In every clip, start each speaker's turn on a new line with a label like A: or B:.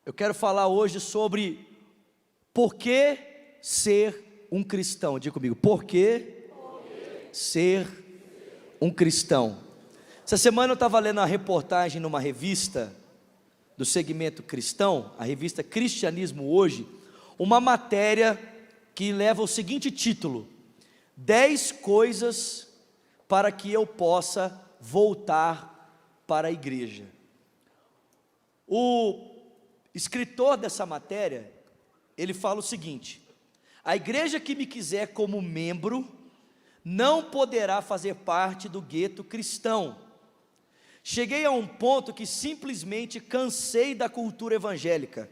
A: Eu quero falar hoje sobre por que ser um cristão. Diga comigo, por que ser um cristão? Essa semana eu estava lendo uma reportagem numa revista do segmento cristão, a revista Cristianismo Hoje, uma matéria que leva o seguinte título: 10 coisas para que eu possa voltar para a igreja. O escritor dessa matéria, ele fala o seguinte: a igreja que me quiser como membro não poderá fazer parte do gueto cristão. Cheguei a um ponto que simplesmente cansei da cultura evangélica,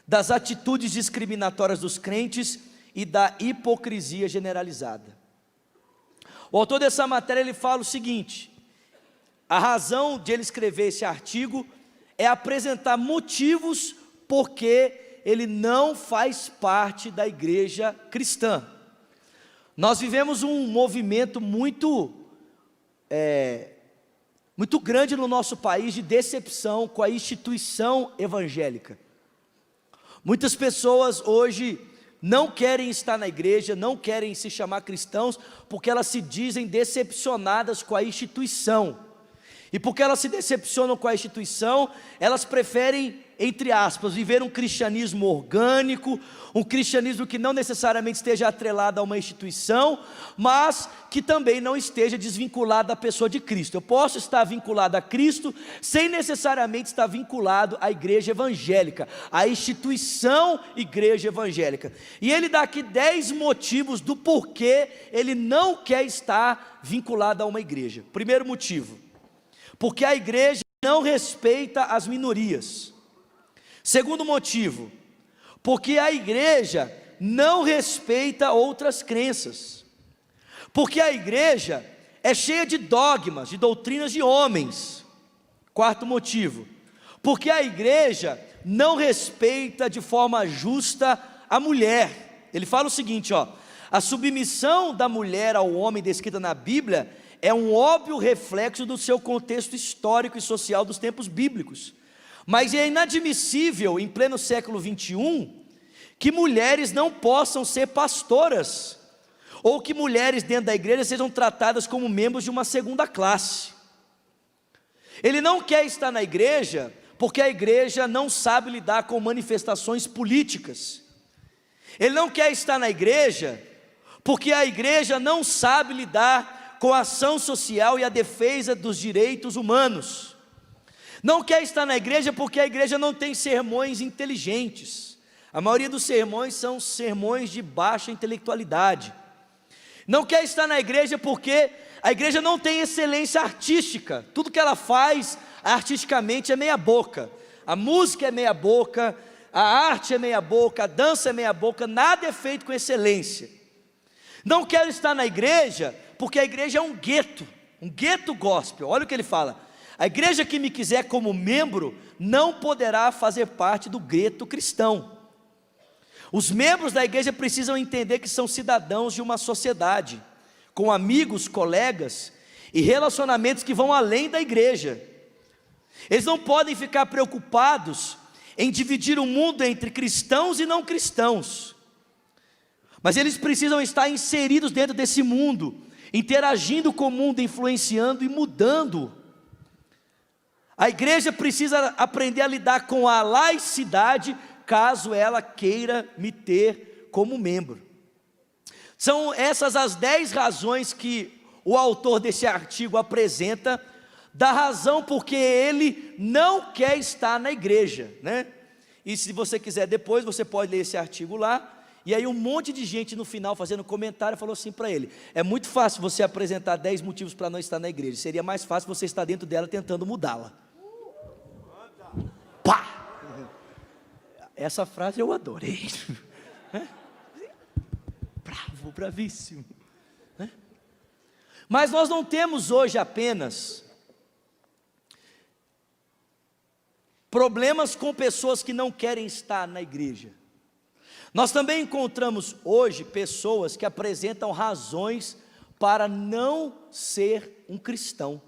A: das atitudes discriminatórias dos crentes e da hipocrisia generalizada. O autor dessa matéria, ele fala o seguinte: a razão de ele escrever esse artigo é apresentar motivos porque ele não faz parte da igreja cristã. Nós vivemos um movimento muito grande no nosso país de decepção com a instituição evangélica. Muitas pessoas hoje não querem estar na igreja, não querem se chamar cristãos, porque elas se dizem decepcionadas com a instituição. E porque elas se decepcionam com a instituição, elas preferem, entre aspas, viver um cristianismo orgânico, um cristianismo que não necessariamente esteja atrelado a uma instituição, mas que também não esteja desvinculado da pessoa de Cristo. Eu posso estar vinculado a Cristo sem necessariamente estar vinculado à igreja evangélica, à instituição igreja evangélica. E ele dá aqui 10 motivos do porquê ele não quer estar vinculado a uma igreja. Primeiro motivo: porque a igreja não respeita as minorias. Segundo motivo: porque a igreja não respeita outras crenças. Porque a igreja é cheia de dogmas, de doutrinas de homens. Quarto motivo: porque a igreja não respeita de forma justa a mulher. Ele fala o seguinte, a submissão da mulher ao homem descrita na Bíblia é um óbvio reflexo do seu contexto histórico e social dos tempos bíblicos. Mas é inadmissível, em pleno século 21, que mulheres não possam ser pastoras, ou que mulheres dentro da igreja sejam tratadas como membros de uma segunda classe. Ele não quer estar na igreja, porque a igreja não sabe lidar com manifestações políticas. Ele não quer estar na igreja, porque a igreja não sabe lidar com a ação social e a defesa dos direitos humanos. Não quer estar na igreja porque a igreja não tem sermões inteligentes. A maioria dos sermões são sermões de baixa intelectualidade. Não quer estar na igreja porque a igreja não tem excelência artística. Tudo que ela faz artisticamente é meia boca. A música é meia boca, a arte é meia boca, a dança é meia boca, nada é feito com excelência. Não quero estar na igreja porque a igreja é um gueto gospel. Olha o que ele fala: a igreja que me quiser como membro não poderá fazer parte do gueto cristão. Os membros da igreja precisam entender que são cidadãos de uma sociedade, com amigos, colegas e relacionamentos que vão além da igreja. Eles não podem ficar preocupados em dividir o mundo entre cristãos e não cristãos, mas eles precisam estar inseridos dentro desse mundo, interagindo com o mundo, influenciando e mudando. A igreja precisa aprender a lidar com a laicidade, caso ela queira me ter como membro. São essas as 10 razões que o autor desse artigo apresenta, da razão porque ele não quer estar na igreja, né? E se você quiser depois, você pode ler esse artigo lá. E aí um monte de gente no final fazendo comentário falou assim para ele: é muito fácil você apresentar 10 motivos para não estar na igreja, seria mais fácil você estar dentro dela tentando mudá-la. Pá! Essa frase eu adorei. Bravo, bravíssimo. Mas nós não temos hoje apenas problemas com pessoas que não querem estar na igreja. Nós também encontramos hoje pessoas que apresentam razões para não ser um cristão.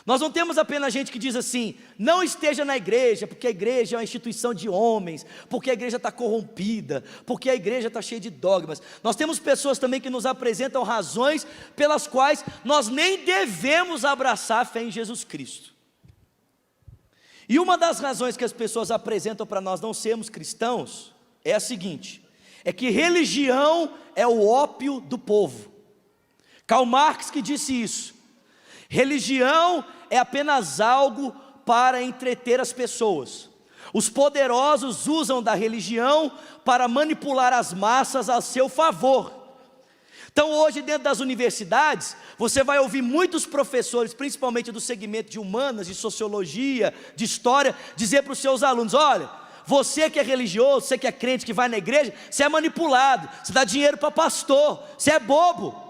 A: Nós não temos apenas gente que diz assim: não esteja na igreja, porque a igreja é uma instituição de homens, porque a igreja está corrompida, porque a igreja está cheia de dogmas. Nós temos pessoas também que nos apresentam razões pelas quais nós nem devemos abraçar a fé em Jesus Cristo. E uma das razões que as pessoas apresentam para nós não sermos cristãos é a seguinte: é que religião é o ópio do povo. Karl Marx que disse isso. Religião é apenas algo para entreter as pessoas. Os poderosos usam da religião para manipular as massas a seu favor. Então hoje dentro das universidades, você vai ouvir muitos professores, principalmente do segmento de humanas, de sociologia, de história, dizer para os seus alunos: olha, você que é religioso, você que é crente, que vai na igreja, você é manipulado, você dá dinheiro para pastor, você é bobo.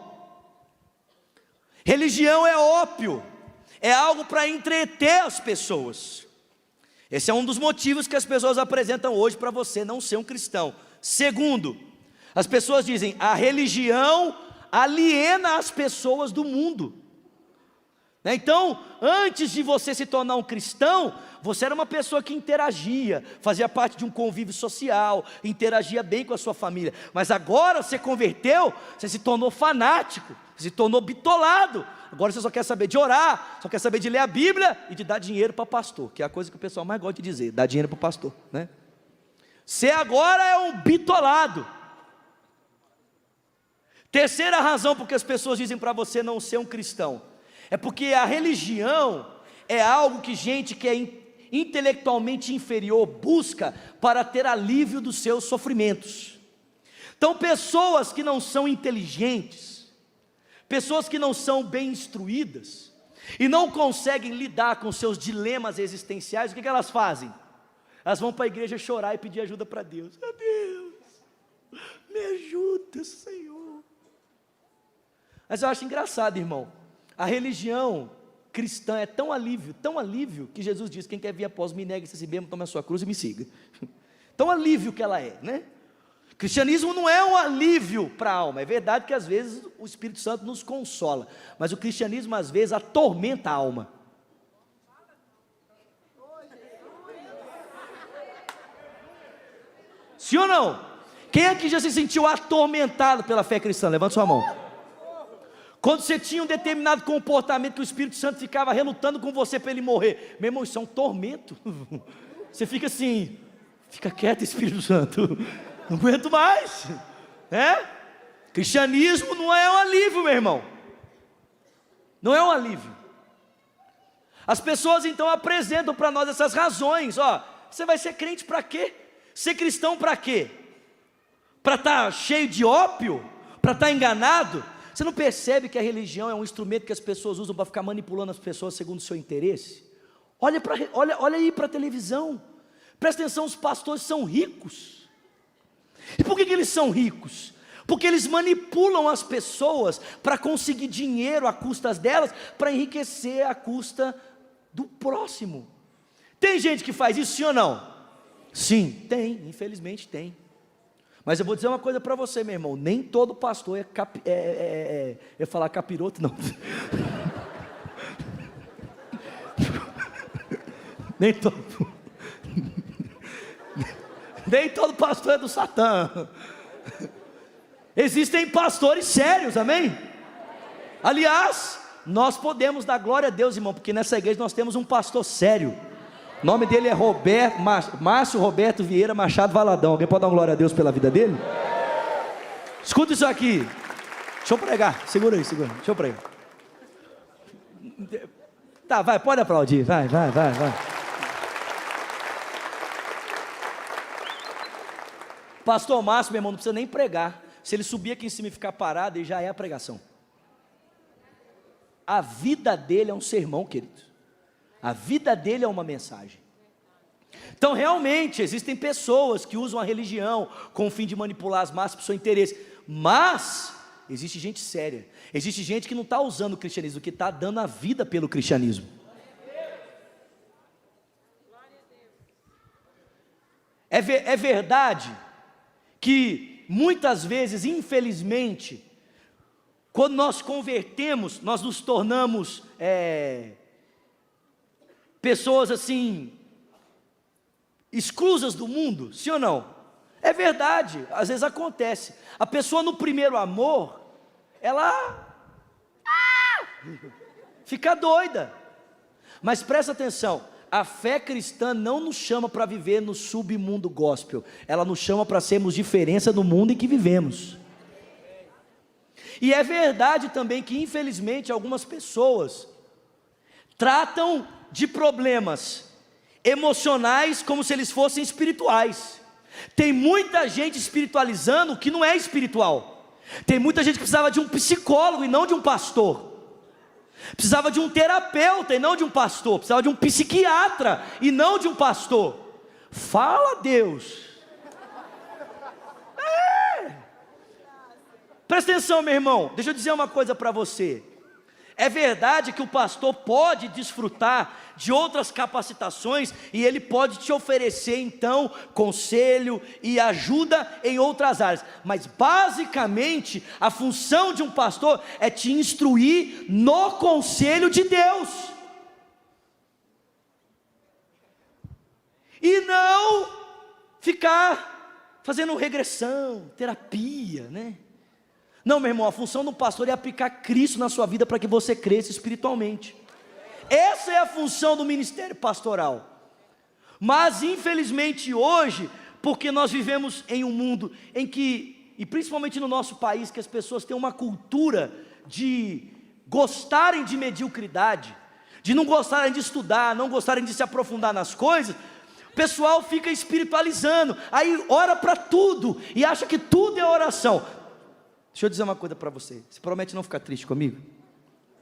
A: Religião é ópio, é algo para entreter as pessoas. Esse é um dos motivos que as pessoas apresentam hoje para você não ser um cristão. Segundo, as pessoas dizem: a religião aliena as pessoas do mundo. Então, antes de você se tornar um cristão, você era uma pessoa que interagia, fazia parte de um convívio social, interagia bem com a sua família. Mas agora você converteu, você se tornou fanático, se tornou bitolado. Agora você só quer saber de orar, só quer saber de ler a Bíblia e de dar dinheiro para pastor, que é a coisa que o pessoal mais gosta de dizer: dar dinheiro para o pastor, né? Você agora é um bitolado. Terceira razão porque as pessoas dizem para você não ser um cristão, é porque a religião é algo que gente que é intelectualmente inferior busca para ter alívio dos seus sofrimentos. Então pessoas que não são inteligentes, pessoas que não são bem instruídas e não conseguem lidar com seus dilemas existenciais, o que elas fazem? Elas vão para a igreja chorar e pedir ajuda para Deus. Meu Deus, me ajuda, Senhor. Mas eu acho engraçado, irmão, a religião cristã é tão alívio, que Jesus diz: quem quer vir após mim, negue-se a si mesmo, tome a sua cruz e me siga. Tão alívio que ela é, né? Cristianismo não é um alívio para a alma. É verdade que às vezes o Espírito Santo nos consola, mas o cristianismo às vezes atormenta a alma. Sim ou não? Quem aqui já se sentiu atormentado pela fé cristã? Levanta sua mão. Quando você tinha um determinado comportamento que o Espírito Santo ficava relutando com você para ele morrer, meu irmão, isso é um tormento. Você fica assim: fica quieto, Espírito Santo, não aguento mais. Cristianismo não é um alívio, meu irmão. Não é um alívio. As pessoas então apresentam para nós essas razões. Você vai ser crente para quê? Ser cristão para quê? Para estar cheio de ópio? Para estar enganado? Você não percebe que a religião é um instrumento que as pessoas usam para ficar manipulando as pessoas segundo o seu interesse? Olha aí para a televisão, presta atenção, os pastores são ricos. E por que eles são ricos? Porque eles manipulam as pessoas para conseguir dinheiro a custas delas, para enriquecer a custa do próximo. Tem gente que faz isso, sim ou não? Sim, tem, infelizmente tem. Mas eu vou dizer uma coisa para você, meu irmão: nem todo pastor eu ia falar capiroto, não. nem todo pastor é do Satã. Existem pastores sérios, amém? Aliás, nós podemos dar glória a Deus, irmão, porque nessa igreja nós temos um pastor sério. O nome dele é Márcio Roberto Vieira Machado Valadão. Alguém pode dar uma glória a Deus pela vida dele? Escuta isso aqui. Deixa eu pregar. Segura aí, segura. Deixa eu pregar. Tá, vai, pode aplaudir. Vai. Pastor Márcio, meu irmão, não precisa nem pregar. Se ele subir aqui em cima e ficar parado, ele já é a pregação. A vida dele é um sermão, querido. A vida dele é uma mensagem. Então realmente existem pessoas que usam a religião com o fim de manipular as massas para o seu interesse. Mas existe gente séria. Existe gente que não está usando o cristianismo, que está dando a vida pelo cristianismo. É verdade que muitas vezes, infelizmente, quando nós convertemos, nós nos tornamos pessoas assim, exclusas do mundo, sim ou não? É verdade, às vezes acontece. A pessoa no primeiro amor, ela fica doida. Mas presta atenção, a fé cristã não nos chama para viver no submundo gospel, ela nos chama para sermos diferença no mundo em que vivemos. E é verdade também que infelizmente algumas pessoas tratam de problemas emocionais como se eles fossem espirituais. Tem muita gente espiritualizando o que não é espiritual. Tem muita gente que precisava de um psicólogo e não de um pastor. Precisava de um terapeuta e não de um pastor. Precisava de um psiquiatra e não de um pastor. Fala, Deus. Presta atenção, meu irmão, deixa eu dizer uma coisa para você. É verdade que o pastor pode desfrutar de outras capacitações e ele pode te oferecer então conselho e ajuda em outras áreas, mas basicamente a função de um pastor é te instruir no conselho de Deus e não ficar fazendo regressão, terapia, né? Não, meu irmão, a função do pastor é aplicar Cristo na sua vida para que você cresça espiritualmente. Essa é a função do ministério pastoral. Mas infelizmente hoje, porque nós vivemos em um mundo em que, e principalmente no nosso país, que as pessoas têm uma cultura de gostarem de mediocridade, de não gostarem de estudar, não gostarem de se aprofundar nas coisas, o pessoal fica espiritualizando, aí ora para tudo, e acha que tudo é oração. Deixa eu dizer uma coisa para você, você promete não ficar triste comigo?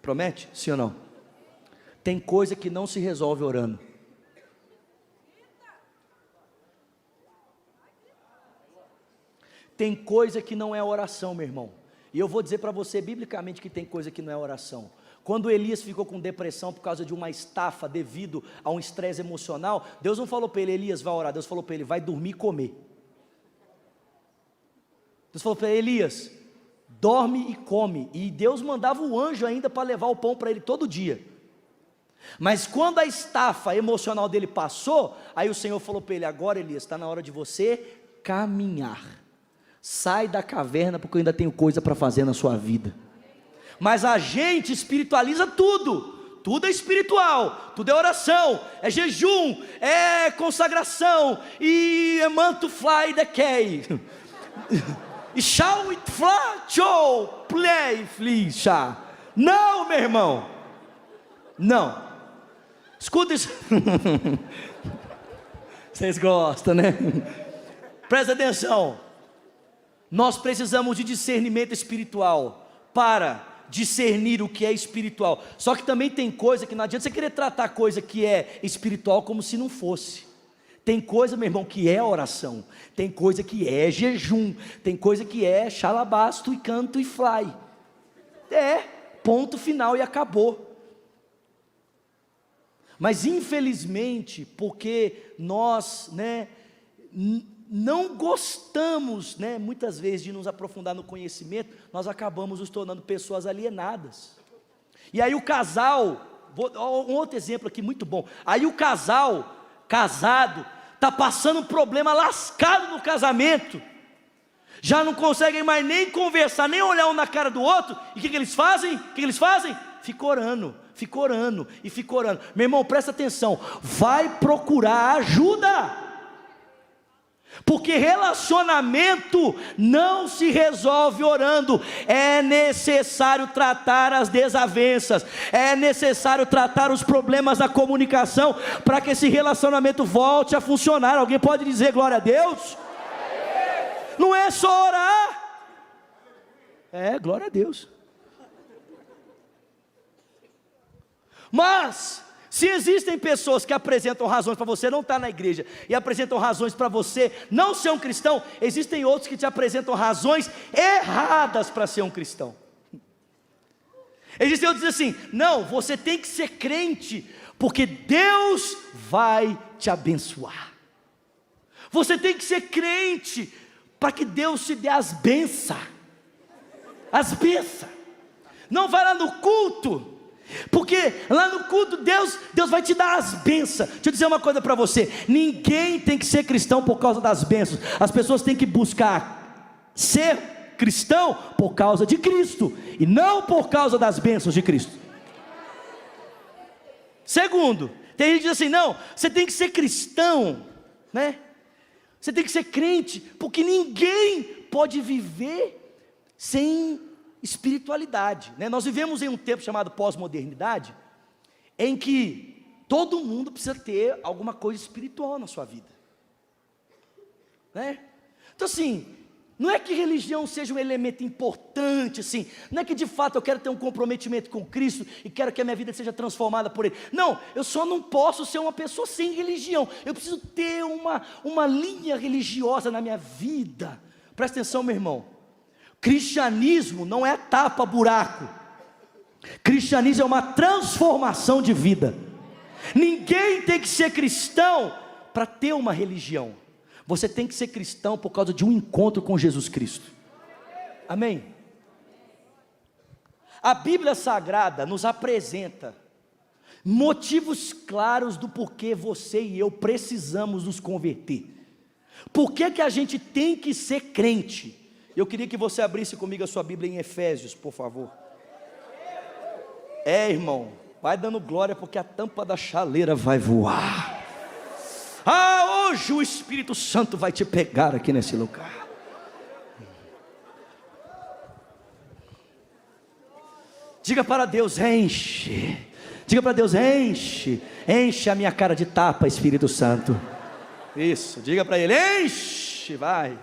A: Promete? Sim ou não? Tem coisa que não se resolve orando. Tem coisa que não é oração, meu irmão. E eu vou dizer para você biblicamente que tem coisa que não é oração. Quando Elias ficou com depressão por causa de uma estafa devido a um estresse emocional, Deus não falou para ele, Elias vai orar, Deus falou para ele, vai dormir e comer. Deus falou para ele, Elias, dorme e come, e Deus mandava o anjo ainda para levar o pão para ele todo dia. Mas quando a estafa emocional dele passou, aí o Senhor falou para ele, agora Elias, está na hora de você caminhar, sai da caverna porque eu ainda tenho coisa para fazer na sua vida. Mas a gente espiritualiza tudo, tudo é espiritual, tudo é oração, é jejum, é consagração, e é manto fly the key. E shall it fly, show, play, flicha. Não, meu irmão, não. Escuta isso. Vocês gostam, né? Presta atenção. Nós precisamos de discernimento espiritual para discernir o que é espiritual. Só que também tem coisa que não adianta você querer tratar coisa que é espiritual como se não fosse. Tem coisa, meu irmão, que é oração, tem coisa que é jejum, tem coisa que é xalabasto e canto e fly. É, ponto final e acabou. Mas infelizmente, porque nós, não gostamos, muitas vezes de nos aprofundar no conhecimento, nós acabamos nos tornando pessoas alienadas. E aí o casal, um outro exemplo aqui muito bom, aí o casal casado, está passando um problema lascado no casamento, já não conseguem mais nem conversar, nem olhar um na cara do outro, e o que eles fazem? Fica orando, e fica orando. Meu irmão, presta atenção, vai procurar ajuda, porque relacionamento não se resolve orando, é necessário tratar as desavenças, é necessário tratar os problemas da comunicação, para que esse relacionamento volte a funcionar. Alguém pode dizer glória a Deus? Não é só orar, é glória a Deus. Mas se existem pessoas que apresentam razões para você não estar na igreja, e apresentam razões para você não ser um cristão, existem outros que te apresentam razões erradas para ser um cristão. Existem outros que dizem assim, não, você tem que ser crente, porque Deus vai te abençoar. Você tem que ser crente, para que Deus te dê as bênçãos. As bênçãos. Não vai lá no culto, Porque lá no culto Deus vai te dar as bênçãos. Deixa eu dizer uma coisa para você: ninguém tem que ser cristão por causa das bênçãos. As pessoas têm que buscar ser cristão por causa de Cristo, e não por causa das bênçãos de Cristo. Segundo, tem gente que diz assim: não, você tem que ser cristão, né? Você tem que ser crente, porque ninguém pode viver sem espiritualidade, né? Nós vivemos em um tempo chamado pós-modernidade, em que todo mundo precisa ter alguma coisa espiritual na sua vida, né? Então assim, não é que religião seja um elemento importante, assim, não é que de fato eu quero ter um comprometimento com Cristo e quero que a minha vida seja transformada por Ele. Não, eu só não posso ser uma pessoa sem religião. Eu preciso ter uma linha religiosa na minha vida. Presta atenção, meu irmão. Cristianismo não é tapa-buraco. Cristianismo é uma transformação de vida. Ninguém tem que ser cristão para ter uma religião. Você tem que ser cristão por causa de um encontro com Jesus Cristo. Amém? A Bíblia Sagrada nos apresenta motivos claros do porquê você e eu precisamos nos converter. Por que a gente tem que ser crente? Eu queria que você abrisse comigo a sua Bíblia em Efésios, por favor. Irmão, vai dando glória, porque a tampa da chaleira vai voar. Hoje o Espírito Santo vai te pegar aqui nesse lugar. Diga para Deus: enche. Diga para Deus: enche. Enche a minha cara de tapa, Espírito Santo. Isso, diga para Ele: enche, vai.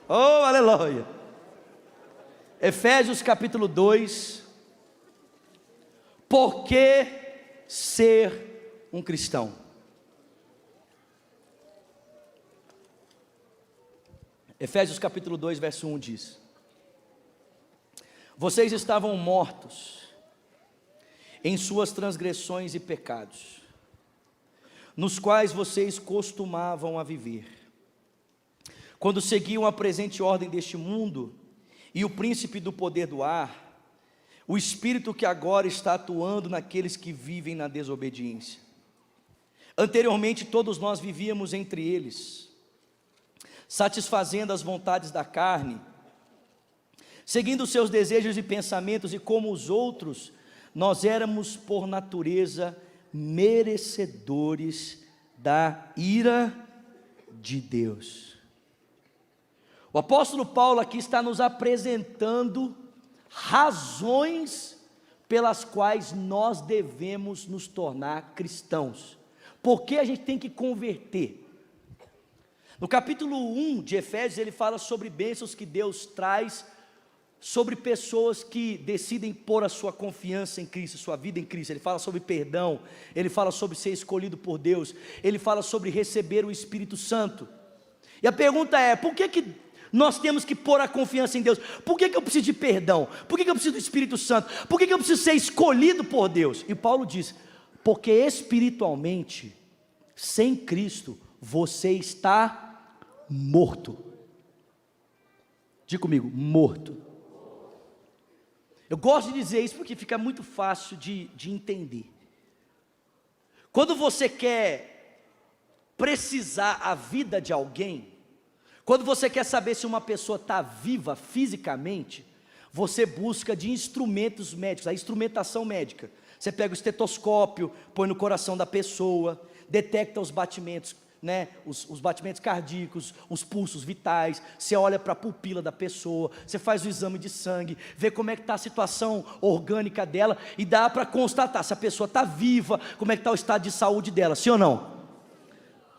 A: Oh, aleluia. Efésios capítulo 2. Por que ser um cristão? Efésios capítulo 2, verso 1 diz: vocês estavam mortos em suas transgressões e pecados, nos quais vocês costumavam a viver, quando seguiam a presente ordem deste mundo e o príncipe do poder do ar, o espírito que agora está atuando naqueles que vivem na desobediência. Anteriormente todos nós vivíamos entre eles, satisfazendo as vontades da carne, seguindo os seus desejos e pensamentos, e como os outros, nós éramos por natureza merecedores da ira de Deus. O apóstolo Paulo aqui está nos apresentando razões pelas quais nós devemos nos tornar cristãos. Por que a gente tem que converter? No capítulo 1 de Efésios, ele fala sobre bênçãos que Deus traz sobre pessoas que decidem pôr a sua confiança em Cristo, sua vida em Cristo. Ele fala sobre perdão, ele fala sobre ser escolhido por Deus, ele fala sobre receber o Espírito Santo. E a pergunta é: por que nós temos que pôr a confiança em Deus? Por que eu preciso de perdão? Por que eu preciso do Espírito Santo? Por que eu preciso ser escolhido por Deus? E Paulo diz: porque espiritualmente, sem Cristo, você está morto. Diga comigo: morto. Eu gosto de dizer isso porque fica muito fácil de entender. Quando você quer precisar a vida de alguém, quando você quer saber se uma pessoa está viva fisicamente, você busca de instrumentos médicos, a instrumentação médica. Você pega o estetoscópio, põe no coração da pessoa, detecta os batimentos, né, os batimentos cardíacos, os pulsos vitais, você olha para a pupila da pessoa, você faz o exame de sangue, vê como é que está a situação orgânica dela, e dá para constatar se a pessoa está viva, como é que está o estado de saúde dela, sim ou não?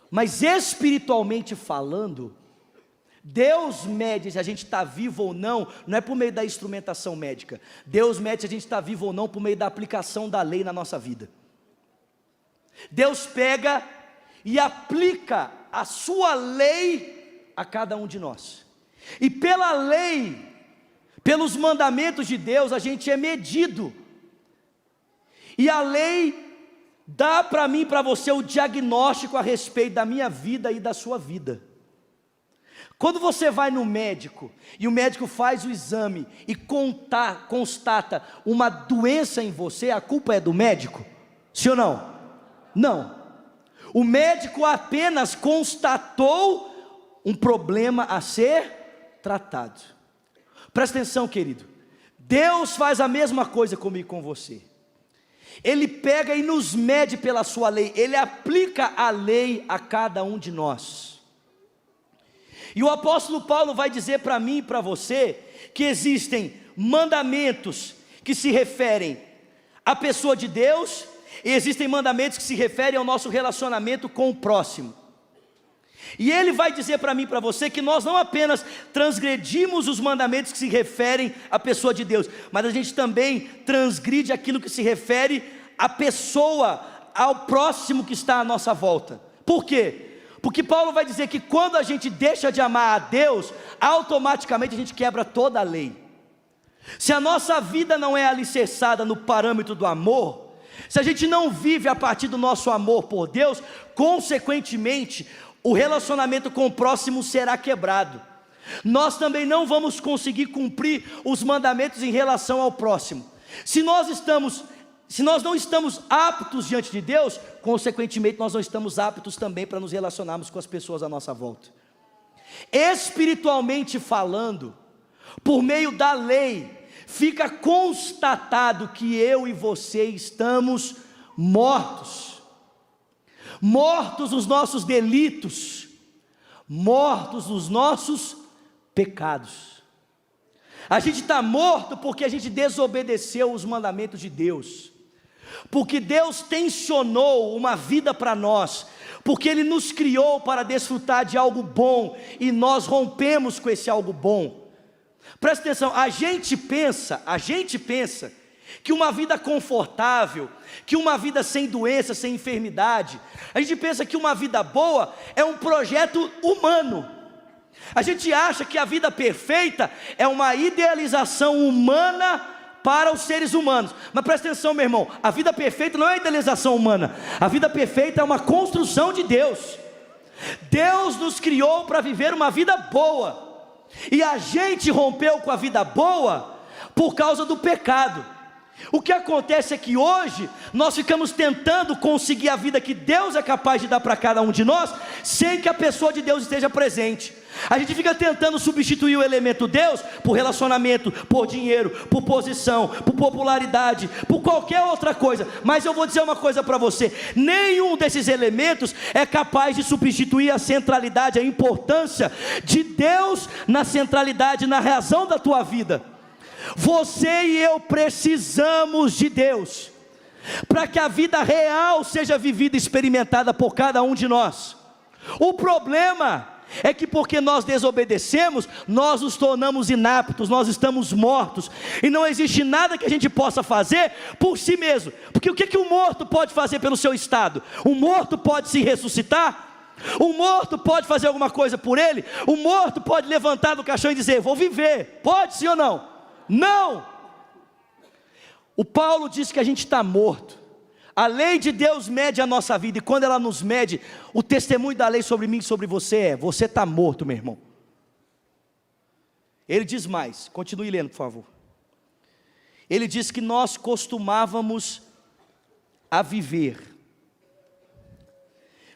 A: Mas espiritualmente falando, Deus mede se a gente está vivo ou não, não é por meio da instrumentação médica. Deus mede se a gente está vivo ou não por meio da aplicação da lei na nossa vida. Deus pega e aplica a sua lei a cada um de nós, e pela lei, pelos mandamentos de Deus, a gente é medido, e a lei dá para mim e para você o diagnóstico a respeito da minha vida e da sua vida. Quando você vai no médico, e o médico faz o exame e constata uma doença em você, a culpa é do médico? Sim ou não? Não. O médico apenas constatou um problema a ser tratado. Presta atenção, querido. Deus faz a mesma coisa comigo e com você. Ele pega e nos mede pela sua lei. Ele aplica a lei a cada um de nós. E o apóstolo Paulo vai dizer para mim e para você que existem mandamentos que se referem à pessoa de Deus, e existem mandamentos que se referem ao nosso relacionamento com o próximo. E ele vai dizer para mim e para você que nós não apenas transgredimos os mandamentos que se referem à pessoa de Deus, mas a gente também transgride aquilo que se refere à pessoa, ao próximo que está à nossa volta. Por quê? Porque Paulo vai dizer que quando a gente deixa de amar a Deus, automaticamente a gente quebra toda a lei. Se a nossa vida não é alicerçada no parâmetro do amor, se a gente não vive a partir do nosso amor por Deus, consequentemente, o relacionamento com o próximo será quebrado. Nós também não vamos conseguir cumprir os mandamentos em relação ao próximo. Se nós não estamos aptos diante de Deus, consequentemente nós não estamos aptos também para nos relacionarmos com as pessoas à nossa volta. Espiritualmente falando, por meio da lei, fica constatado que eu e você estamos mortos. Mortos nos nossos delitos, mortos nos nossos pecados. A gente está morto porque a gente desobedeceu os mandamentos de Deus. Porque Deus tensionou uma vida para nós, porque Ele nos criou para desfrutar de algo bom, e nós rompemos com esse algo bom. Presta atenção, a gente pensa que uma vida confortável, que uma vida sem doença, sem enfermidade, a gente pensa que uma vida boa é um projeto humano. A gente acha que a vida perfeita é uma idealização humana para os seres humanos. Mas presta atenção, meu irmão, a vida perfeita não é idealização humana. A vida perfeita é uma construção de Deus. Deus nos criou para viver uma vida boa, e a gente rompeu com a vida boa por causa do pecado. O que acontece é que hoje nós ficamos tentando conseguir a vida que Deus é capaz de dar para cada um de nós, sem que a pessoa de Deus esteja presente. A gente fica tentando substituir o elemento Deus por relacionamento, por dinheiro, por posição, por popularidade, por qualquer outra coisa. Mas eu vou dizer uma coisa para você: nenhum desses elementos é capaz de substituir a centralidade, a importância de Deus na centralidade, na razão da tua vida. Você e eu precisamos de Deus para que a vida real seja vivida e experimentada por cada um de nós. O problema é que porque nós desobedecemos, nós nos tornamos inaptos, nós estamos mortos, e não existe nada que a gente possa fazer por si mesmo. Porque o que o morto pode fazer pelo seu estado? O morto pode se ressuscitar? O morto pode fazer alguma coisa por ele? O morto pode levantar do caixão e dizer: vou viver. Pode sim ou não? Não! O Paulo diz que a gente está morto. A lei de Deus mede a nossa vida, e quando ela nos mede, o testemunho da lei sobre mim e sobre você é: você está morto, meu irmão. Ele diz mais, continue lendo, por favor. Ele diz que nós costumávamos a viver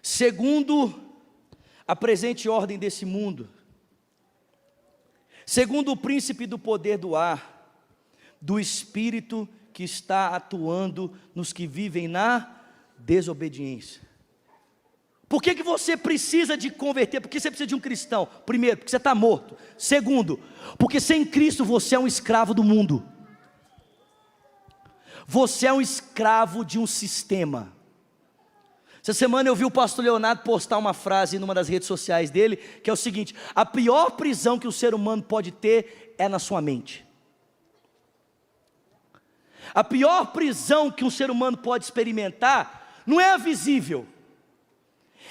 A: segundo a presente ordem desse mundo, segundo o príncipe do poder do ar, do espírito que está atuando nos que vivem na desobediência. Por que você precisa de converter? Por que você precisa de um cristão? Primeiro, porque você está morto. Segundo, porque sem Cristo você é um escravo do mundo. Você é um escravo de um sistema. Essa semana eu vi o pastor Leonardo postar uma frase numa das redes sociais dele, que é o seguinte: a pior prisão que o ser humano pode ter é na sua mente. A pior prisão que um ser humano pode experimentar não é a visível,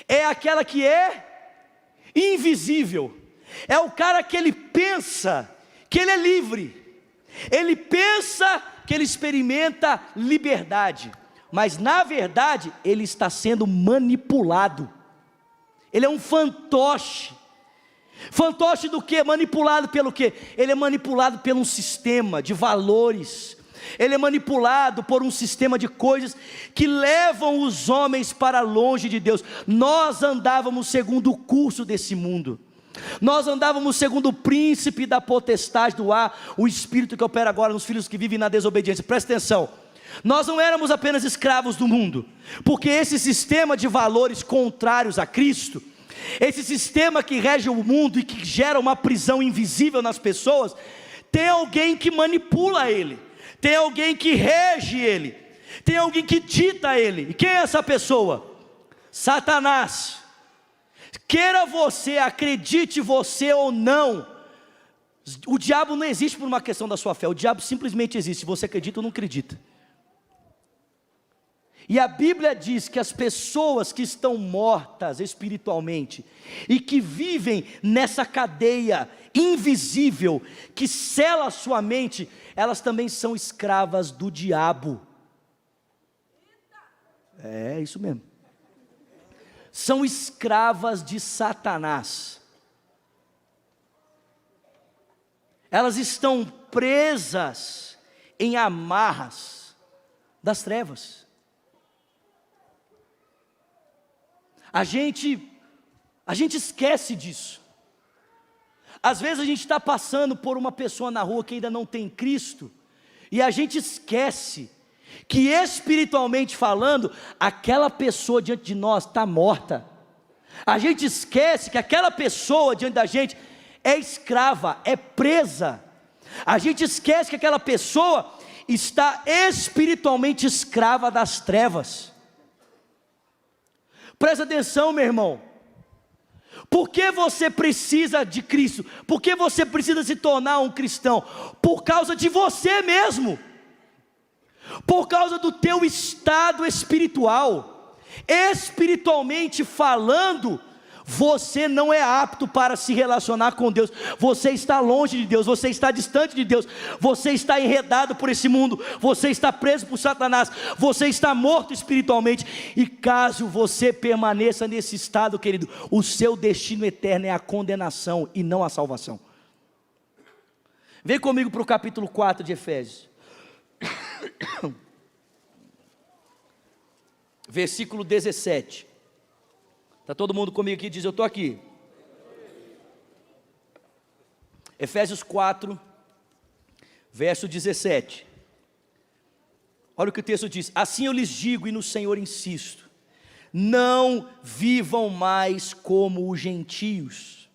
A: é aquela que é invisível. É o cara que ele pensa que ele é livre, ele pensa que ele experimenta liberdade, mas na verdade ele está sendo manipulado. Ele é um fantoche. Fantoche do quê? Manipulado pelo quê? Ele é manipulado por um sistema de valores. Ele é manipulado por um sistema de coisas que levam os homens para longe de Deus. Nós andávamos segundo o curso desse mundo. Nós andávamos segundo o príncipe da potestade do ar, o espírito que opera agora nos filhos que vivem na desobediência. Presta atenção. Nós não éramos apenas escravos do mundo, porque esse sistema de valores contrários a Cristo, esse sistema que rege o mundo e que gera uma prisão invisível nas pessoas, tem alguém que manipula ele, tem alguém que rege ele, tem alguém que dita ele. E quem é essa pessoa? Satanás. Queira você, acredite você ou não, o diabo não existe por uma questão da sua fé, o diabo simplesmente existe, se você acredita ou não acredita. E a Bíblia diz que as pessoas que estão mortas espiritualmente e que vivem nessa cadeia invisível que sela a sua mente, elas também são escravas do diabo. É isso mesmo. São escravas de Satanás. Elas estão presas em amarras das trevas. A gente esquece disso. Às vezes a gente está passando por uma pessoa na rua que ainda não tem Cristo, e a gente esquece que espiritualmente falando, aquela pessoa diante de nós está morta. A gente esquece que aquela pessoa diante da gente é escrava, é presa. A gente esquece que aquela pessoa está espiritualmente escrava das trevas. Presta atenção, meu irmão. Por que você precisa de Cristo? Por que você precisa se tornar um cristão? Por causa de você mesmo. Por causa do teu estado espiritual. Espiritualmente falando, você não é apto para se relacionar com Deus. Você está longe de Deus, você está distante de Deus, você está enredado por esse mundo, você está preso por Satanás, você está morto espiritualmente. E caso você permaneça nesse estado, querido, o seu destino eterno é a condenação e não a salvação. Vem comigo para o capítulo 4 de Efésios. Versículo 17. Está todo mundo comigo aqui? Diz, eu estou aqui. Efésios 4, verso 17. Olha o que o texto diz: assim eu lhes digo e no Senhor insisto, não vivam mais como os gentios,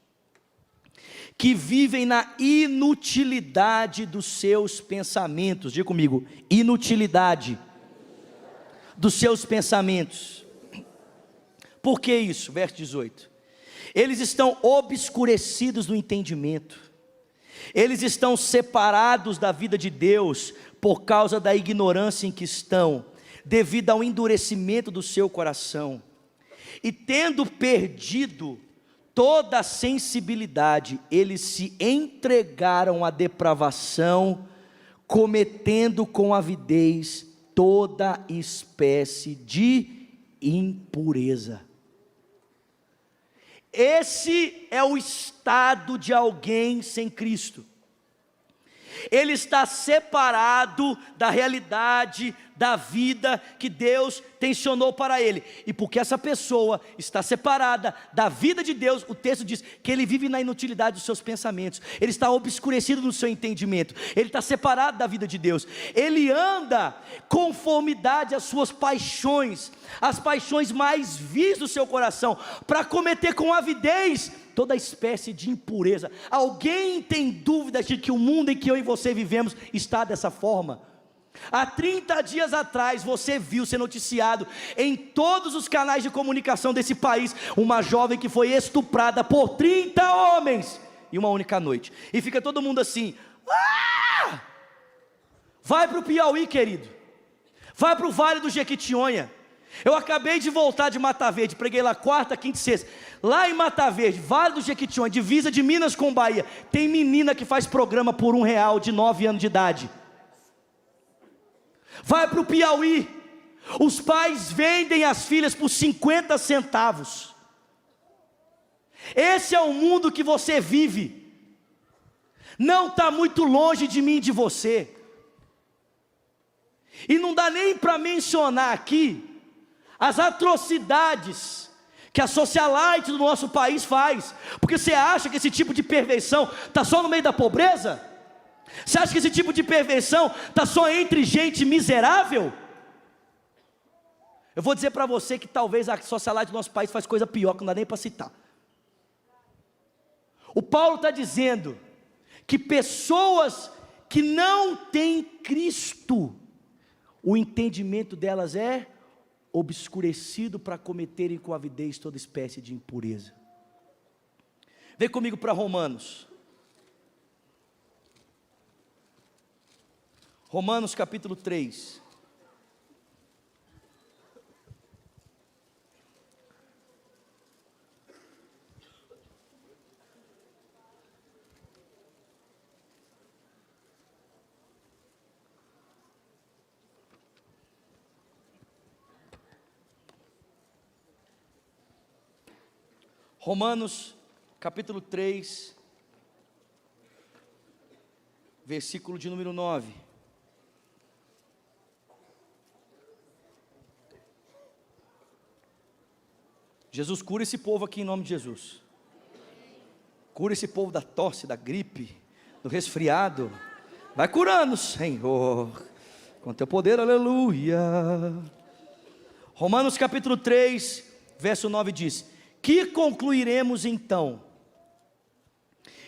A: que vivem na inutilidade dos seus pensamentos. Diga comigo, inutilidade dos seus pensamentos. Por que isso? Verso 18. Eles estão obscurecidos no entendimento, eles estão separados da vida de Deus, por causa da ignorância em que estão, devido ao endurecimento do seu coração, e tendo perdido toda a sensibilidade, eles se entregaram à depravação, cometendo com avidez toda espécie de impureza. Esse é o estado de alguém sem Cristo. Ele está separado da realidade da vida que Deus tensionou para ele. E porque essa pessoa está separada da vida de Deus, o texto diz que ele vive na inutilidade dos seus pensamentos. Ele está obscurecido no seu entendimento. Ele está separado da vida de Deus. Ele anda conformidade às suas paixões, as paixões mais vis do seu coração, para cometer com avidez toda espécie de impureza. Alguém tem dúvida de que o mundo em que eu e você vivemos está dessa forma? Há 30 dias atrás você viu ser noticiado em todos os canais de comunicação desse país uma jovem que foi estuprada por 30 homens em uma única noite. E fica todo mundo assim: ah! Vai para o Piauí, querido, vai para o Vale do Jequitinhonha. Eu acabei de voltar de Mata Verde, preguei lá quarta, quinta e sexta. Lá em Mata Verde, Vale do Jequitinhonha, divisa de Minas com Bahia, tem menina que faz programa por R$1, de 9 anos de idade. Vai para o Piauí, os pais vendem as filhas por 50 centavos. Esse é o mundo que você vive. Não está muito longe de mim e de você. E não dá nem para mencionar aqui as atrocidades que a socialite do nosso país faz. Porque você acha que esse tipo de perversão está só no meio da pobreza? Você acha que esse tipo de perversão está só entre gente miserável? Eu vou dizer para você que talvez a socialite do nosso país faz coisa pior, que não dá nem para citar. O Paulo está dizendo que pessoas que não têm Cristo, o entendimento delas é obscurecido para cometerem com avidez toda espécie de impureza. Vem comigo para Romanos. Romanos capítulo 3. Romanos capítulo 3, versículo de número 9. Jesus, cura esse povo aqui em nome de Jesus. Cura esse povo da tosse, da gripe, do resfriado. Vai curando, Senhor, com teu poder, aleluia. Romanos capítulo 3, verso 9 diz: que concluiremos então?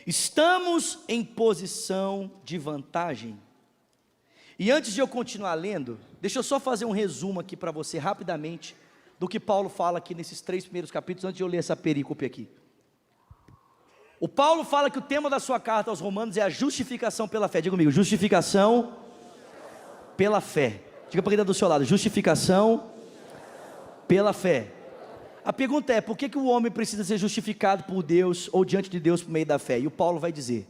A: Estamos em posição de vantagem? E antes de eu continuar lendo, deixa eu só fazer um resumo aqui para você rapidamente do que Paulo fala aqui nesses 3 primeiros capítulos, antes de eu ler essa perícope aqui. O Paulo fala que o tema da sua carta aos Romanos é a justificação pela fé. Diga comigo, justificação pela fé. Diga para quem está do seu lado, justificação pela fé. A pergunta é, por que o homem precisa ser justificado por Deus, ou diante de Deus por meio da fé? E o Paulo vai dizer,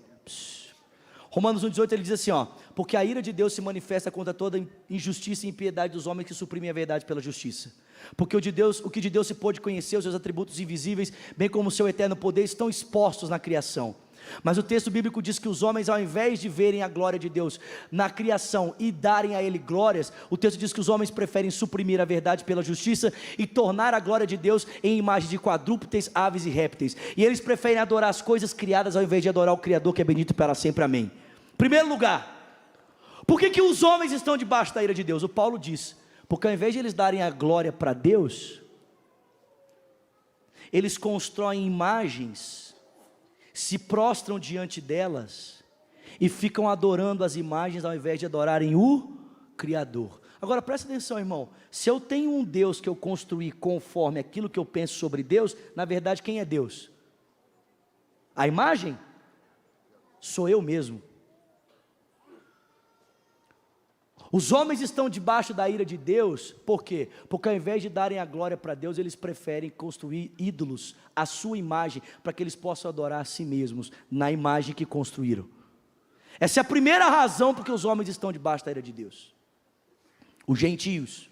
A: Romanos 1,18 ele diz assim, porque a ira de Deus se manifesta contra toda injustiça e impiedade dos homens que suprimem a verdade pela justiça. Porque o que de Deus se pôde conhecer, os seus atributos invisíveis, bem como o seu eterno poder, estão expostos na criação. Mas o texto bíblico diz que os homens, ao invés de verem a glória de Deus na criação e darem a Ele glórias, o texto diz que os homens preferem suprimir a verdade pela justiça e tornar a glória de Deus em imagem de quadrúpedes, aves e répteis. E eles preferem adorar as coisas criadas ao invés de adorar o Criador, que é bendito para sempre, amém. Primeiro lugar, por que os homens estão debaixo da ira de Deus? O Paulo diz, porque ao invés de eles darem a glória para Deus, eles constroem imagens, se prostram diante delas e ficam adorando as imagens ao invés de adorarem o Criador. Agora presta atenção, irmão, se eu tenho um Deus que eu construí conforme aquilo que eu penso sobre Deus, na verdade quem é Deus? A imagem? Sou eu mesmo. Os homens estão debaixo da ira de Deus, por quê? Porque ao invés de darem a glória para Deus, eles preferem construir ídolos, à sua imagem, para que eles possam adorar a si mesmos, na imagem que construíram. Essa é a primeira razão porque os homens estão debaixo da ira de Deus. Os gentios.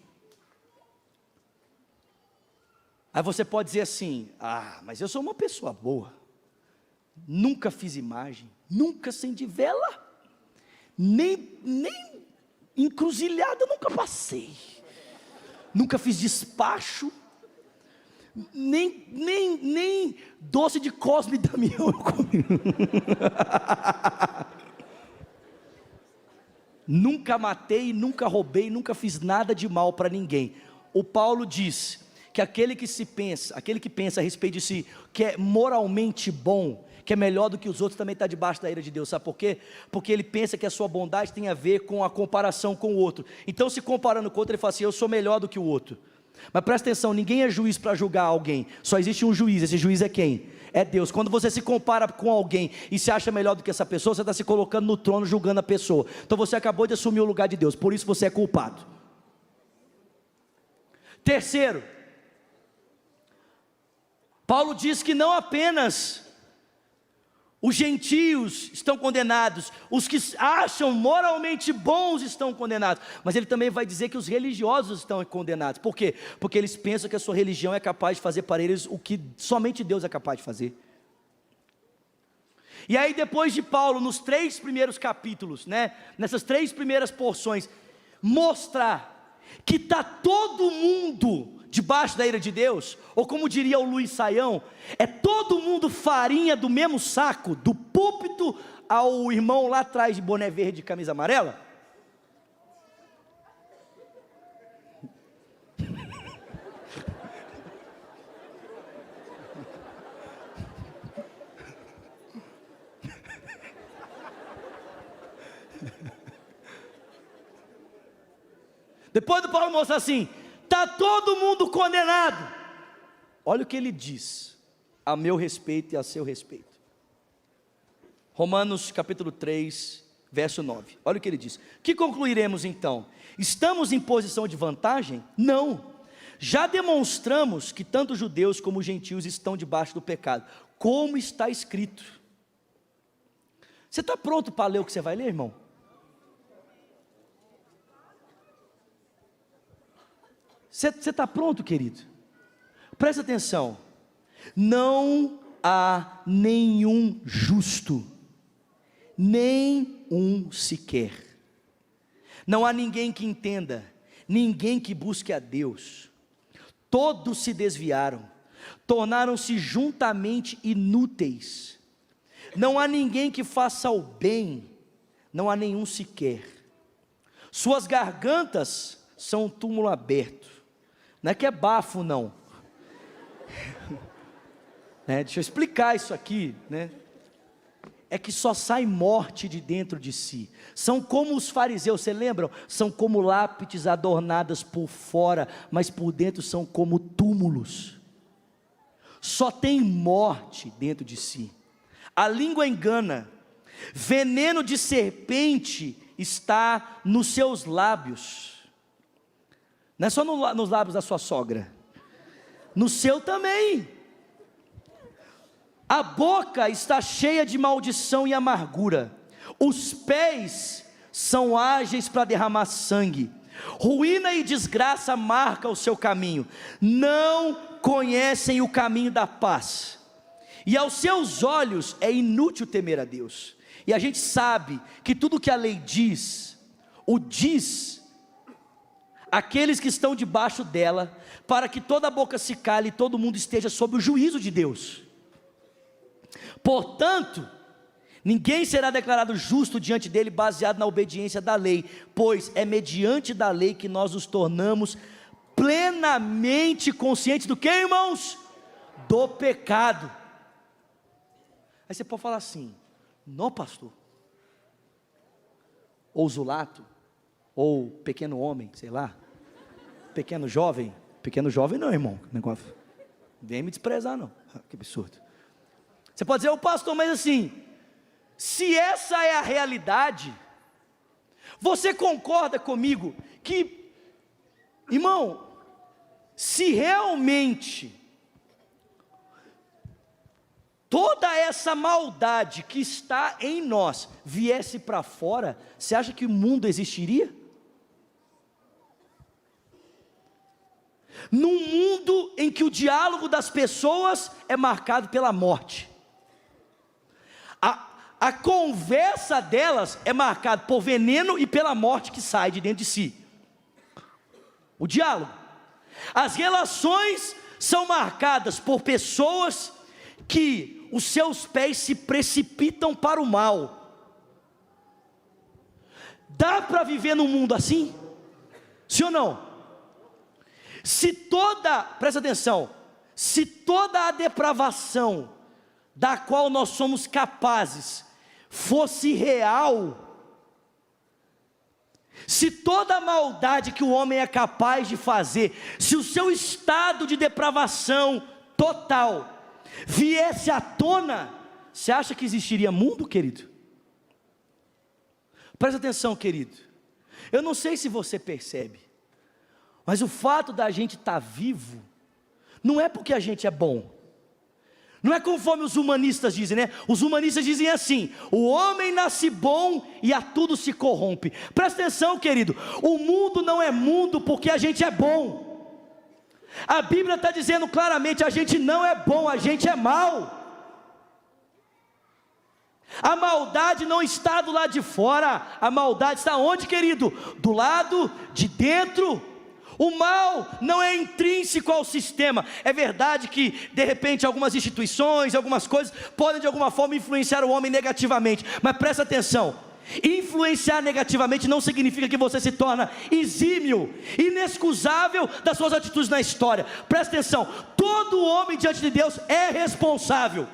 A: Aí você pode dizer assim, mas eu sou uma pessoa boa, nunca fiz imagem, nunca acendi vela, nem encruzilhada eu nunca passei, nunca fiz despacho, nem doce de Cosme e Damião eu comi. Nunca matei, nunca roubei, nunca fiz nada de mal para ninguém. O Paulo diz que aquele que pensa a respeito de si, que é moralmente bom, que é melhor do que os outros, também está debaixo da ira de Deus. Sabe por quê? Porque ele pensa que a sua bondade tem a ver com a comparação com o outro. Então, se comparando com o outro, ele fala assim, eu sou melhor do que o outro. Mas presta atenção, ninguém é juiz para julgar alguém, só existe um juiz, esse juiz é quem? É Deus. Quando você se compara com alguém e se acha melhor do que essa pessoa, você está se colocando no trono julgando a pessoa. Então você acabou de assumir o lugar de Deus, por isso você é culpado. Terceiro, Paulo diz que não apenas os gentios estão condenados, os que acham moralmente bons estão condenados, mas ele também vai dizer que os religiosos estão condenados. Por quê? Porque eles pensam que a sua religião é capaz de fazer para eles o que somente Deus é capaz de fazer. E aí depois de Paulo, nos 3 primeiros capítulos, nessas 3 primeiras porções, mostrar que está todo mundo debaixo da ira de Deus, ou como diria o Luiz Saião, é todo mundo farinha do mesmo saco, do púlpito ao irmão lá atrás de boné verde e camisa amarela. Depois do Paulo mostrar assim, está todo mundo condenado. Olha o que ele diz, a meu respeito e a seu respeito. Romanos capítulo 3, verso 9. Olha o que ele diz. Que concluiremos então? Estamos em posição de vantagem? Não. Já demonstramos que tanto os judeus como os gentios estão debaixo do pecado. Como está escrito. Você está pronto para ler o que você vai ler, irmão? Você está pronto, querido? Presta atenção. Não há nenhum justo, nem um sequer. Não há ninguém que entenda, ninguém que busque a Deus. Todos se desviaram, tornaram-se juntamente inúteis. Não há ninguém que faça o bem, não há nenhum sequer. Suas gargantas são um túmulo aberto. Não é que é bafo, não. Deixa eu explicar isso aqui, É que só sai morte de dentro de si. São como os fariseus, você lembram? São como lápides adornadas por fora, mas por dentro são como túmulos. Só tem morte dentro de si. A língua engana. Veneno de serpente está nos seus lábios. Não é só nos lábios da sua sogra, no seu também. A boca está cheia de maldição e amargura. Os pés são ágeis para derramar sangue. Ruína e desgraça marcam o seu caminho. Não conhecem o caminho da paz. E aos seus olhos é inútil temer a Deus. E a gente sabe que tudo que a lei diz, o diz aqueles que estão debaixo dela, para que toda a boca se cale e todo mundo esteja sob o juízo de Deus. Portanto, ninguém será declarado justo diante dele baseado na obediência da lei, pois é mediante da lei que nós nos tornamos plenamente conscientes do que, irmãos? Do pecado. Aí você pode falar assim, não, pastor, ou zulato, ou pequeno homem, sei lá, pequeno jovem não, irmão, negócio, não vem me desprezar não, que absurdo. Você pode dizer, pastor, mas assim, se essa é a realidade, você concorda comigo que, irmão, se realmente toda essa maldade que está em nós viesse para fora, você acha que o mundo existiria? Num mundo em que o diálogo das pessoas é marcado pela morte, a conversa delas é marcada por veneno e pela morte que sai de dentro de si. O diálogo, as relações são marcadas por pessoas que os seus pés se precipitam para o mal. Dá para viver num mundo assim? Sim ou não? Presta atenção, se toda a depravação da qual nós somos capazes fosse real, se toda a maldade que o homem é capaz de fazer, se o seu estado de depravação total viesse à tona, você acha que existiria mundo, querido? Presta atenção, querido, eu não sei se você percebe, mas o fato da gente estar vivo, não é porque a gente é bom, não é conforme os humanistas dizem, os humanistas dizem assim, o homem nasce bom e a tudo se corrompe. Presta atenção, querido, o mundo não é mundo porque a gente é bom. A Bíblia está dizendo claramente, a gente não é bom, a gente é mau. A maldade não está do lado de fora, a maldade está onde, querido? Do lado de dentro. O mal não é intrínseco ao sistema. É verdade que de repente algumas instituições, algumas coisas podem de alguma forma influenciar o homem negativamente, mas presta atenção, influenciar negativamente não significa que você se torna exímio, inexcusável das suas atitudes na história. Presta atenção, todo homem diante de Deus é responsável.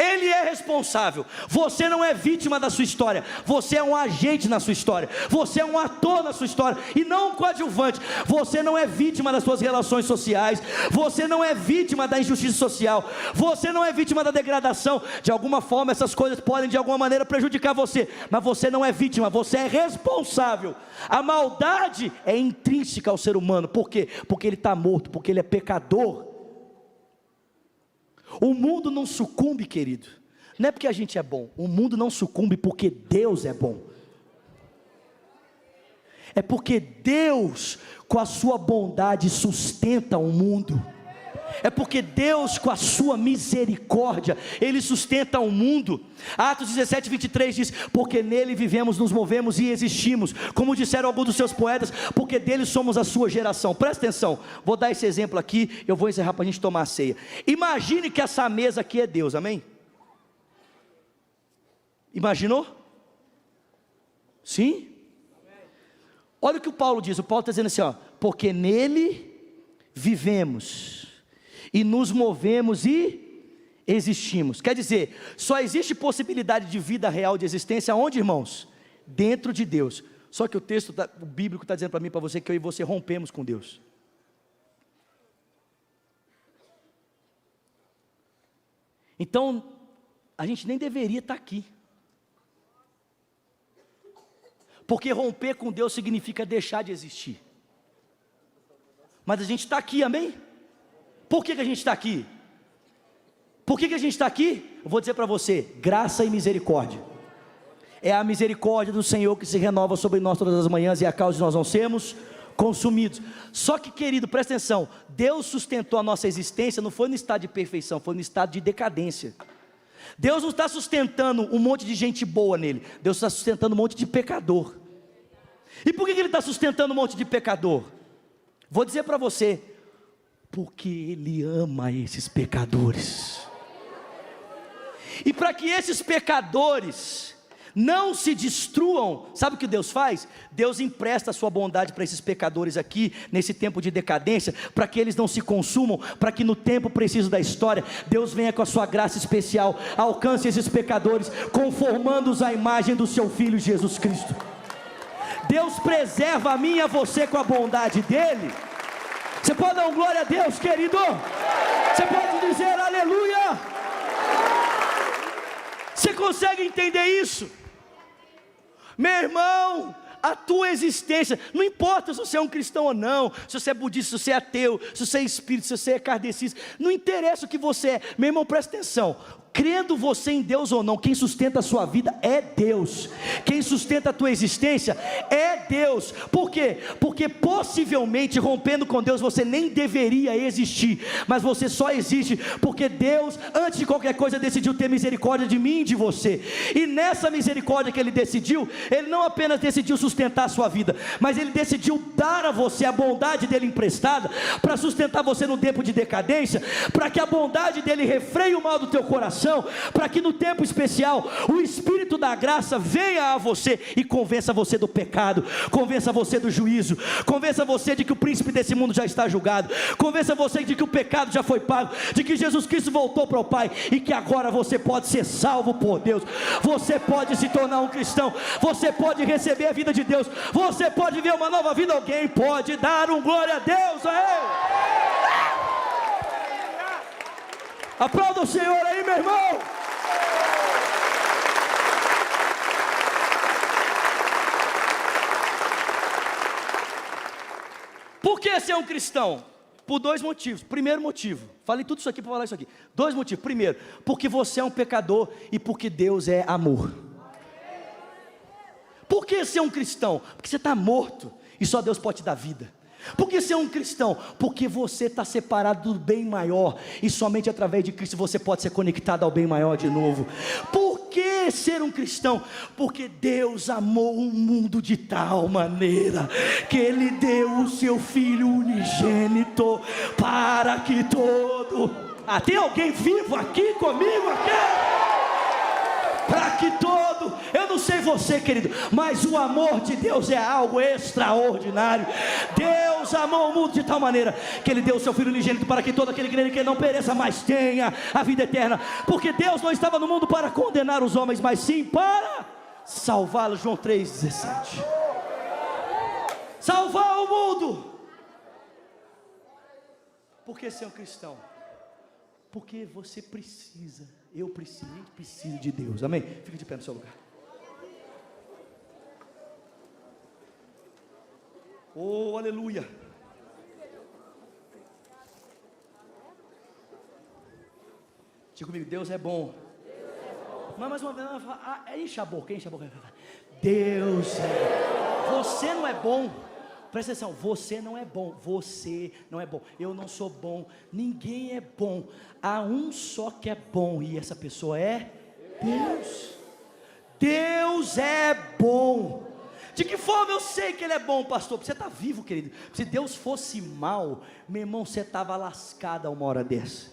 A: Ele é responsável. Você não é vítima da sua história, você é um agente na sua história, você é um ator na sua história, e não um coadjuvante. Você não é vítima das suas relações sociais, você não é vítima da injustiça social, você não é vítima da degradação. De alguma forma essas coisas podem de alguma maneira prejudicar você, mas você não é vítima, você é responsável. A maldade é intrínseca ao ser humano. Por quê? Porque ele está morto, porque ele é pecador. O mundo não sucumbe, querido, não é porque a gente é bom. O mundo não sucumbe porque Deus é bom. É porque Deus, com a sua bondade, sustenta o mundo. É porque Deus, com a sua misericórdia, Ele sustenta o mundo. Atos 17, 23 diz: porque nele vivemos, nos movemos e existimos, como disseram alguns dos seus poetas, porque dele somos a sua geração. Presta atenção, vou dar esse exemplo aqui, eu vou encerrar para a gente tomar a ceia. Imagine que essa mesa aqui é Deus, amém? Imaginou? Sim? Olha o que o Paulo diz. O Paulo está dizendo assim, ó: porque nele vivemos e nos movemos e existimos. Quer dizer, só existe possibilidade de vida real, de existência, onde, irmãos? Dentro de Deus. Só que o texto o bíblico está dizendo para mim e para você que eu e você rompemos com Deus. Então a gente nem deveria estar aqui, porque romper com Deus significa deixar de existir. Mas a gente está aqui, amém? Por que a gente está aqui? Por que a gente está aqui? Eu vou dizer para você: graça e misericórdia. É a misericórdia do Senhor que se renova sobre nós todas as manhãs, e a causa de nós não sermos consumidos. Só que, querido, presta atenção, Deus sustentou a nossa existência, não foi no estado de perfeição, foi no estado de decadência. Deus não está sustentando um monte de gente boa nele, Deus está sustentando um monte de pecador. E por que Ele está sustentando um monte de pecador? Vou dizer para você: porque Ele ama esses pecadores. E para que esses pecadores não se destruam, sabe o que Deus faz? Deus empresta a sua bondade para esses pecadores aqui, nesse tempo de decadência, para que eles não se consumam, para que no tempo preciso da história, Deus venha com a sua graça especial, alcance esses pecadores, conformando-os à imagem do seu Filho Jesus Cristo. Deus preserva a mim e a você com a bondade dEle. Você pode dar um glória a Deus, querido? Você pode dizer aleluia? Você consegue entender isso? Meu irmão, a tua existência, não importa se você é um cristão ou não, se você é budista, se você é ateu, se você é espírita, se você é kardecista, não interessa o que você é. Meu irmão, presta atenção: crendo você em Deus ou não, quem sustenta a sua vida é Deus. Quem sustenta a tua existência é Deus. Por quê? Porque possivelmente rompendo com Deus você nem deveria existir, mas você só existe porque Deus, antes de qualquer coisa, decidiu ter misericórdia de mim e de você. E nessa misericórdia que Ele decidiu, Ele não apenas decidiu sustentar a sua vida, mas Ele decidiu dar a você a bondade dEle emprestada, para sustentar você no tempo de decadência, para que a bondade dEle refreie o mal do teu coração, para que no tempo especial o Espírito da graça venha a você e convença você do pecado, convença você do juízo, convença você de que o príncipe desse mundo já está julgado, convença você de que o pecado já foi pago, de que Jesus Cristo voltou para o Pai, e que agora você pode ser salvo por Deus, você pode se tornar um cristão, você pode receber a vida de Deus, você pode ver uma nova vida. Alguém pode dar um glória a Deus a Ele? Aplauda o Senhor aí, meu irmão. Por que ser um cristão? Por dois motivos. Primeiro motivo, falei tudo isso aqui para falar isso aqui. Dois motivos. Primeiro, porque você é um pecador e porque Deus é amor. Por que ser um cristão? Porque você está morto e só Deus pode te dar vida. Por que ser um cristão? Porque você está separado do bem maior, e somente através de Cristo você pode ser conectado ao bem maior de novo. Por que que ser um cristão? Porque Deus amou o mundo de tal maneira que Ele deu o seu Filho unigênito para que tem alguém vivo aqui comigo aqui? Para que eu não sei você, querido, mas o amor de Deus é algo extraordinário. Deus amou o mundo de tal maneira que Ele deu o seu Filho unigênito para que todo aquele que nele não pereça, mas tenha a vida eterna. Porque Deus não estava no mundo para condenar os homens, mas sim para salvá-los. João 3,17. Salvar o mundo. Por que ser um cristão? Porque você precisa, eu preciso, a gente precisa de Deus, amém? Fica de pé no seu lugar. Oh, aleluia. Diga comigo, Deus é bom. Mas mais uma vez, enche a boca, enche a boca. Deus é. Você não é bom. Presta atenção, você não é bom, você não é bom, eu não sou bom, ninguém é bom, há um só que é bom, e essa pessoa é Deus. Deus é bom. De que forma eu sei que Ele é bom, pastor? Porque você está vivo, querido. Se Deus fosse mal, meu irmão, você estava lascado a uma hora dessa.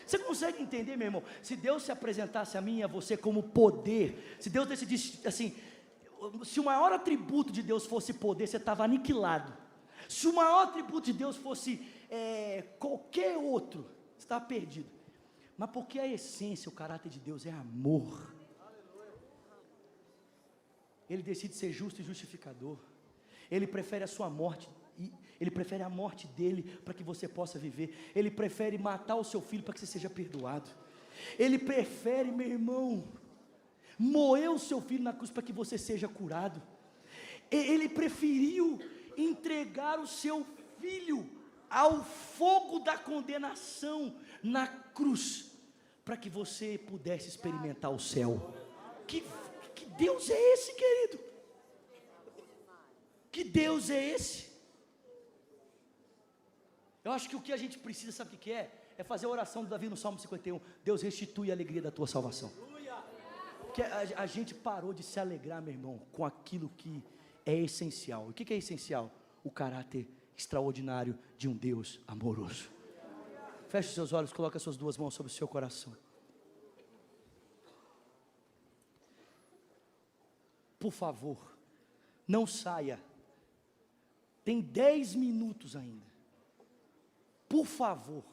A: Você consegue entender, meu irmão? Se Deus se apresentasse a mim e a você como poder, se Deus decidisse assim, se o maior atributo de Deus fosse poder, você estava aniquilado. Se o maior atributo de Deus fosse qualquer outro, você estava perdido. Mas porque a essência, o caráter de Deus é amor. Ele decide ser justo e justificador. Ele prefere a sua morte, Ele prefere a morte dele para que você possa viver. Ele prefere matar o seu filho para que você seja perdoado. Ele prefere, meu irmão, moer o seu filho na cruz para que você seja curado. Ele preferiu entregar o seu filho ao fogo da condenação na cruz, para que você pudesse experimentar o céu. Que Deus é esse, querido? Que Deus é esse? Eu acho que o que a gente precisa, sabe o que é? É fazer a oração do Davi no Salmo 51. Deus restitui a alegria da tua salvação. Porque a gente parou de se alegrar, meu irmão, com aquilo que é essencial. O que é essencial? O caráter extraordinário de um Deus amoroso. Feche os seus olhos, coloque as suas duas mãos sobre o seu coração. Por favor, não saia. Tem 10 minutos ainda. Por favor,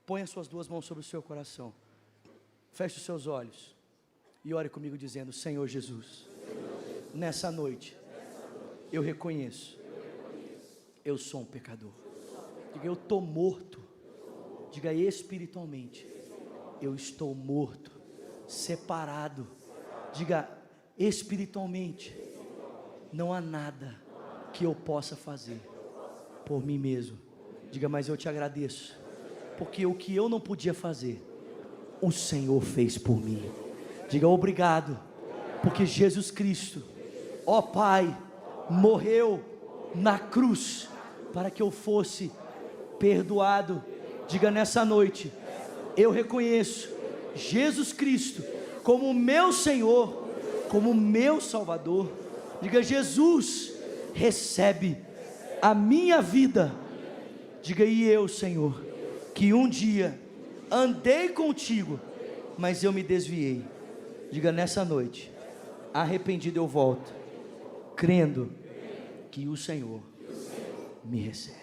A: ponha as suas duas mãos sobre o seu coração. Feche os seus olhos. E ore comigo dizendo: Senhor Jesus, nessa noite, eu reconheço, eu sou um pecador. Diga, eu estou morto. Diga, espiritualmente, eu estou morto, separado. Diga, espiritualmente, não há nada que eu possa fazer por mim mesmo. Diga, mas eu te agradeço, porque o que eu não podia fazer, o Senhor fez por mim. Diga, obrigado, porque Jesus Cristo, ó Pai, morreu na cruz, para que eu fosse perdoado. Diga, nessa noite, eu reconheço Jesus Cristo como meu Senhor, como meu Salvador. Diga, Jesus, recebe a minha vida. Diga, e eu, Senhor, que um dia andei contigo, mas eu me desviei. Diga, nessa noite, arrependido eu volto, crendo que o Senhor me recebe.